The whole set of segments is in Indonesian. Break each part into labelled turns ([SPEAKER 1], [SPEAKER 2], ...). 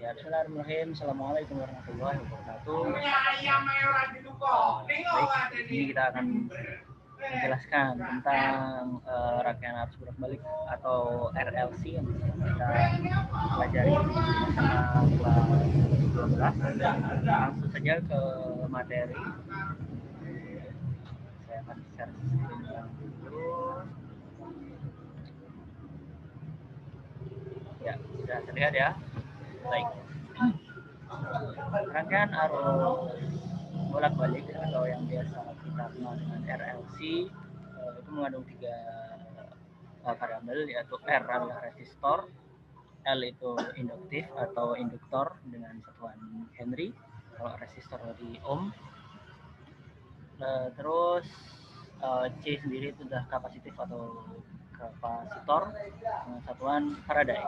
[SPEAKER 1] Ya, bismillahirrahmanirrahim. Assalamualaikum warahmatullahi wabarakatuh. Baik, di sini kita akan menjelaskan tentang rangkaian arus bolak-balik atau RLC yang kita pelajari di SMA kelas 12. Langsung saja ke materi. Saya akan share screen dulu. Ya, sudah terlihat ya. Baik. Rangkaian arus bolak-balik atau yang biasa kita kenal dengan RLC itu mengandung tiga variabel, yaitu R adalah resistor, L itu induktif atau induktor dengan satuan Henry, kalau resistor di ohm, terus C sendiri itu adalah kapasitif atau kapasitor dengan satuan Faraday.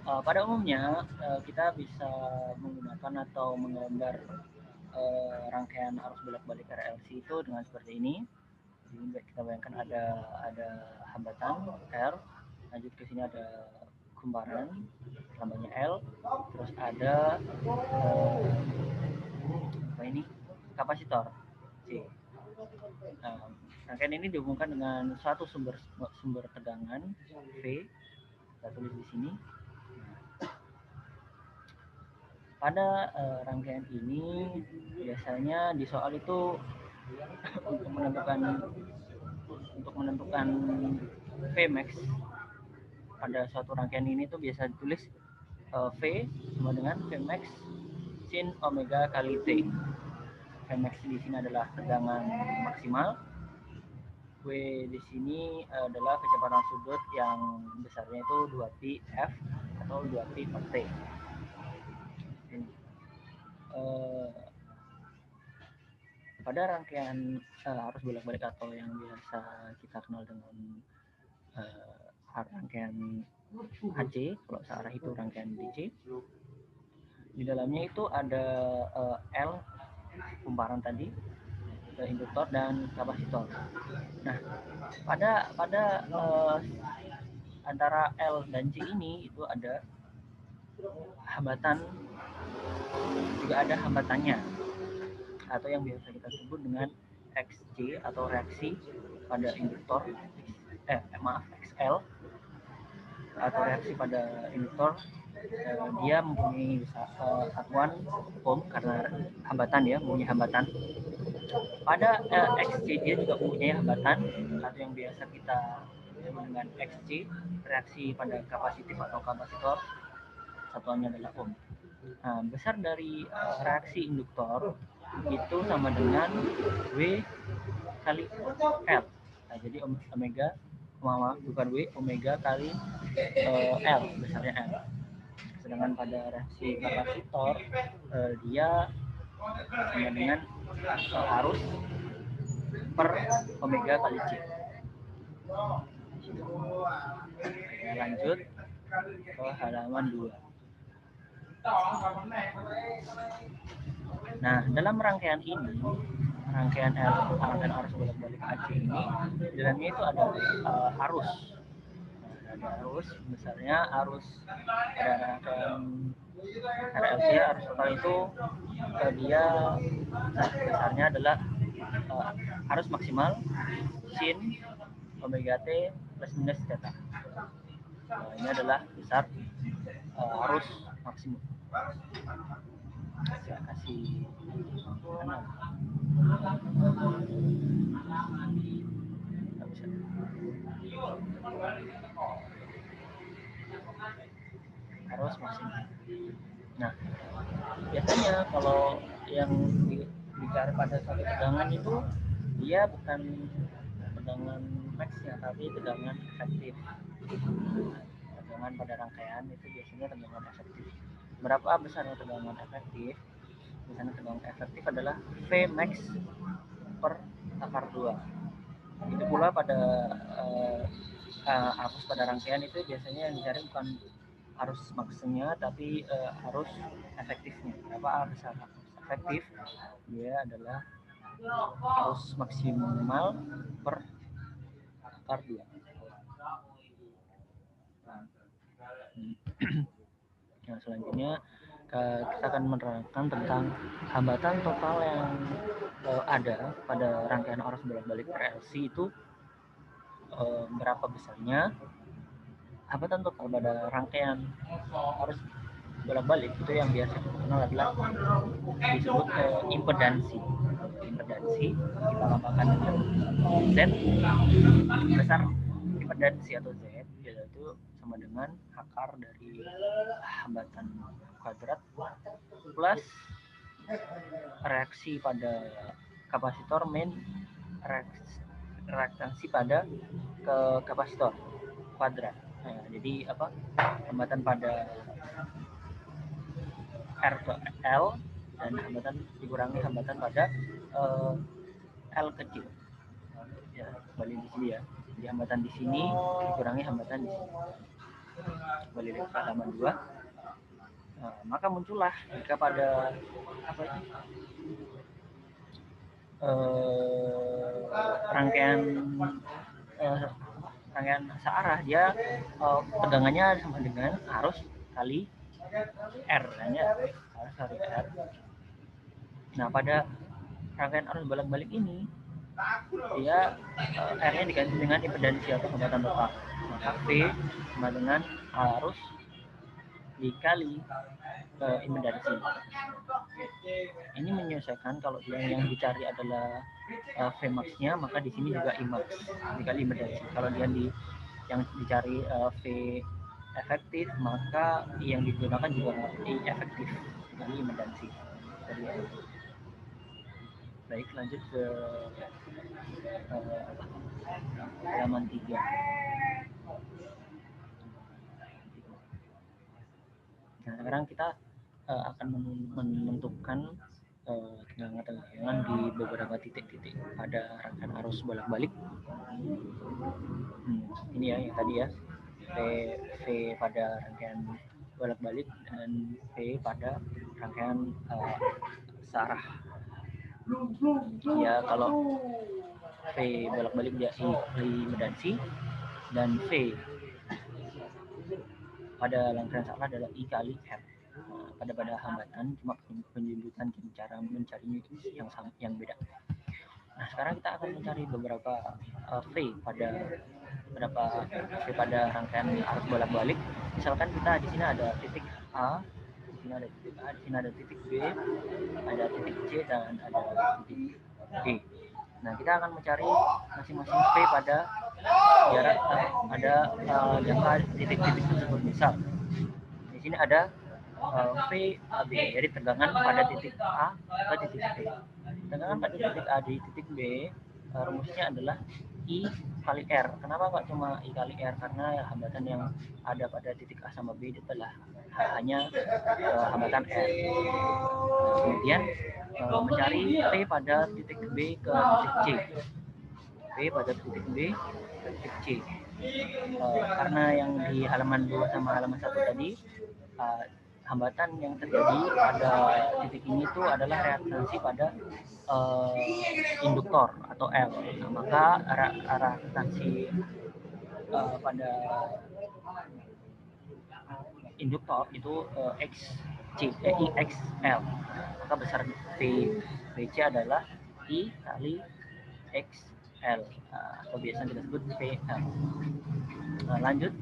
[SPEAKER 1] Pada umumnya kita bisa menggunakan atau menggambar rangkaian arus bolak-balik RLC itu dengan seperti ini. Jadi kita bayangkan ada hambatan R, lanjut ke sini ada kumparan lambangnya L, terus ada kapasitor C. Rangkaian ini dihubungkan dengan suatu sumber tegangan V, kita tulis di sini. Pada rangkaian ini biasanya di soal itu untuk menentukan Vmax pada suatu rangkaian ini tuh biasa ditulis V sama dengan Vmax sin omega kali T. Vmax di sini adalah tegangan maksimal. W di sini adalah kecepatan sudut yang besarnya itu 2pi F atau 2pi per T. Pada rangkaian arus bolak-balik atau yang biasa kita kenal dengan rangkaian AC, kalau searah itu rangkaian DC, di dalamnya itu ada L kumparan tadi, induktor dan kapasitor. Nah, pada antara L dan C ini itu ada hambatan, juga ada hambatannya, atau yang biasa kita sebut dengan XC atau reaksi pada induktor, XL atau reaksi pada induktor. Dia mempunyai satuan ohm karena hambatan, ya, mempunyai hambatan. Pada XC dia juga mempunyai hambatan atau yang biasa kita sebut dengan XC, reaksi pada kapasitif atau kapasitor, satuannya adalah ohm. Nah, besar dari reaksi induktor itu sama dengan W kali L. Nah, jadi omega kali L, besarnya L. Sedangkan pada reaksi kapasitor dia sama dengan arus per omega kali C. Kita lanjut ke halaman 2. Nah, dalam rangkaian ini, rangkaian arus bolak-balik AC ini, di dalamnya itu ada arus. Ada arus, besarnya arus pada rangkaian RLC, arus total itu dia besarnya adalah arus maksimal sin omega T plus minus theta. Ini adalah besar arus maksimum. Saya kasih 6. Arus maksimum. Nah, biasanya kalau yang bicara pada suatu tegangan itu dia bukan tegangan max-nya, tapi tegangan efektif. Tegangan pada rangkaian itu biasanya tegangan efektif. Berapa besarnya tegangan efektif? Misalnya tegangan efektif adalah Vmax per akar 2. Itu pula pada arus pada rangkaian itu biasanya yang dicari bukan arus maksimalnya, tapi arus efektifnya. Berapa arus efektif? Dia adalah arus maksimal per akar 2. Nah, selanjutnya kita akan menerangkan tentang hambatan total yang ada pada rangkaian arus bolak-balik RLC itu berapa besarnya. Hambatan total pada rangkaian arus bolak-balik itu yang biasa kita kenal adalah disebut impedansi. Impedansi kita lambangkan dengan Z. Besar impedansi atau Z yaitu sama dengan akar dari hambatan kuadrat plus reaksi pada kapasitor min reaktansi pada ke kapasitor kuadrat. Nah, jadi apa, hambatan pada R ke L dan hambatan dikurangi hambatan pada L kecil. Ya, kembali di sini ya. Jadi hambatan di sini dikurangi hambatan di sini. Kembali ke halaman 2. Nah, maka muncullah jika pada apa itu rangkaian searah, dia tegangannya sama dengan arus kali R, hanya arus kali R. Nah, pada rangkaian arus bolak-balik ini dia R-nya diganti dengan impedansi atau hambatan total. Maka V sama dengan arus dikali impedansi. Ini menyesuaikan kalau yang dicari adalah Vmax-nya, maka di sini juga Imax dikali impedansi. Kalau dia yang dicari V efektif, maka yang digunakan juga I efektif dikali impedansi. Baik, lanjut ke halaman 3. Nah, sekarang kita akan menentukan tegangan di beberapa titik-titik pada rangkaian arus bolak-balik. Ini ya yang tadi ya, V pada rangkaian bolak-balik dan V pada rangkaian searah. Ya, kalau V bolak-balik dia I impedansi dan V pada rangkaian searah adalah I kali R. Pada hambatan, cuma penyebutan cara mencarinya itu yang beda. Nah, sekarang kita akan mencari beberapa V pada rangkaian arus bolak-balik. Misalkan kita di sini ada titik A, di sini ada titik A, di sini ada titik B, ada titik C dan ada titik D. Nah, kita akan mencari masing-masing V pada jarak pada jangka titik-titik tersebut. Misal di sini ada V AB, jadi tegangan pada titik A ke titik B. Tegangan pada titik A di titik B, rumusnya adalah I kali R. Kenapa nggak cuma I kali R? Karena hambatan yang ada pada titik A sama B itu adalah hanya hambatan R. Kemudian mencari P pada titik B ke titik C. P pada titik B ke titik C. Karena yang di halaman 2 sama halaman 1 tadi, hambatan yang terjadi pada titik ini itu adalah reaktansi pada induktor atau L. Nah, maka reaktansi pada induktor itu IXL. Maka besar VC adalah I kali XL atau biasa kita sebut PL. Nah, lanjut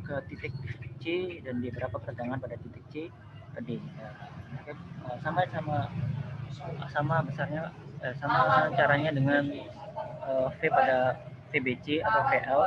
[SPEAKER 1] ke titik C dan di berapa ketegangan pada titik C ke D. Sama besarnya, sama caranya dengan V pada VBC atau VL.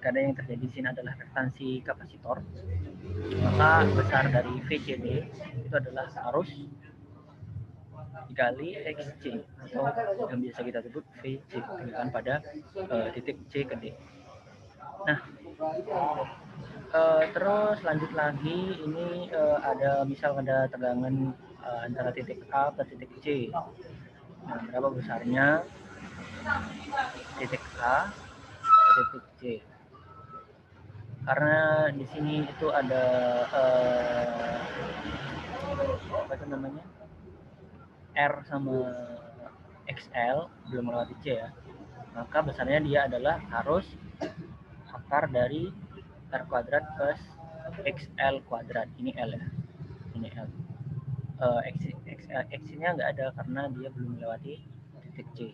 [SPEAKER 1] Karena yang terjadi di sini adalah reaktansi kapasitor, maka besar dari VCD itu adalah arus dikali XC atau yang biasa kita sebut VC, tegangan pada titik C ke D. Nah, terus lanjut lagi, ini ada misal ada tegangan antara titik A ke titik C. Nah, berapa besarnya titik A ke titik C? Karena di sini itu ada apa itu namanya, R sama XL belum melewati C ya, maka besarnya dia adalah arus akar dari R kuadrat plus XL kuadrat. Ini L ya, ini L. X-nya nggak ada karena dia belum melewati titik C,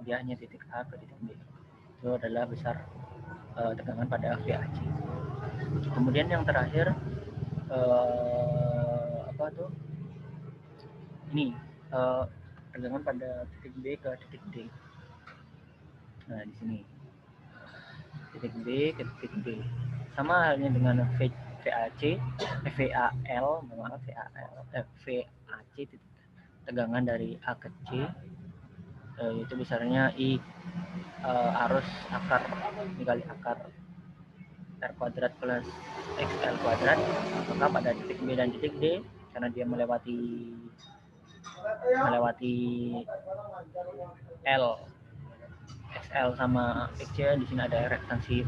[SPEAKER 1] dia hanya titik A ke titik B. Itu adalah besar tegangan pada VAC. Kemudian yang terakhir apa tuh? Ini tegangan pada titik B ke titik D. Nah di sini titik B ke titik D, sama halnya dengan VAC, VAL, maaf VAC tegangan dari A ke C, itu besarnya I arus akar dikali akar R kuadrat plus XL kuadrat. Maka pada titik B dan titik D, karena dia melewati L, XL sama XC, di sini ada reaktansi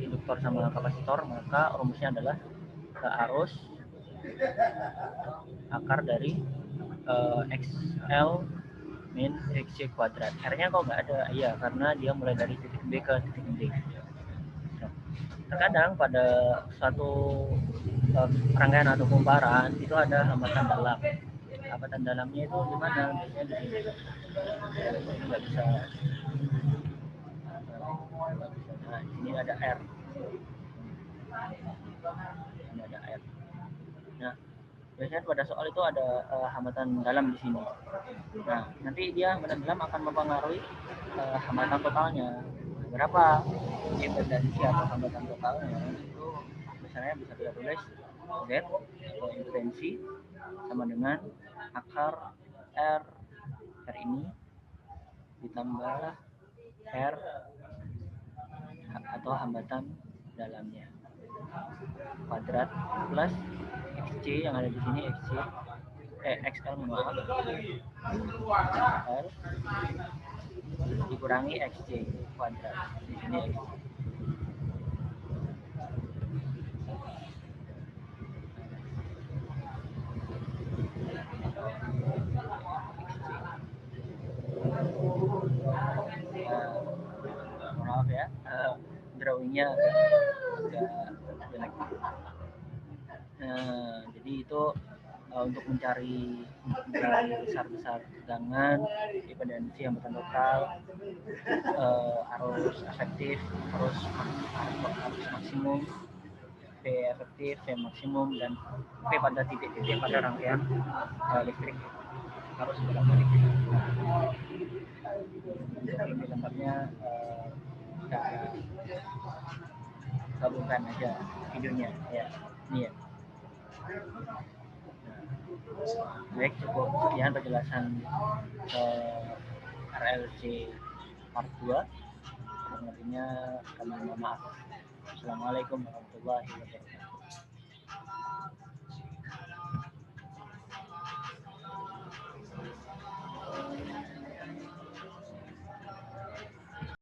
[SPEAKER 1] induktor sama kapasitor, maka rumusnya adalah arus akar dari XL min XC kuadrat. R-nya kok nggak ada? Iya, karena dia mulai dari titik B ke titik D. Nah, terkadang pada suatu rangkaian atau kumparan itu ada hambatan dalam. Hambatan dalamnya itu di mana? Biasanya di sini. Nggak bisa. Nah, di sini ada R. Ini ada R. Nah, biasanya pada soal itu ada hambatan dalam di sini. Nah, nanti dia hambatan dalam akan mempengaruhi hambatan totalnya. Berapa impedansi atau hambatan totalnya itu misalnya bisa kita tulis Z atau impedansi sama dengan akar R ini ditambah R atau hambatan dalamnya kuadrat plus XC yang ada di sini XL maaf L dikurangi XC kuadrat, di sini XC. Maaf ya, drawingnya agak jelek. Jadi itu untuk mencari besar tegangan, impedansi hambatan total, arus efektif, arus maksimum, V efektif, V maksimum, dan V pada titik-titik pada rangkaian listrik arus bolak-balik. Untuk ini lengkapnya kita gabungkan aja videonya ya, ini ya. Baik, cukup sekian penjelasan RLC part 2. Kurang lebihnya kami mohon maaf. Assalamualaikum warahmatullahi wabarakatuh.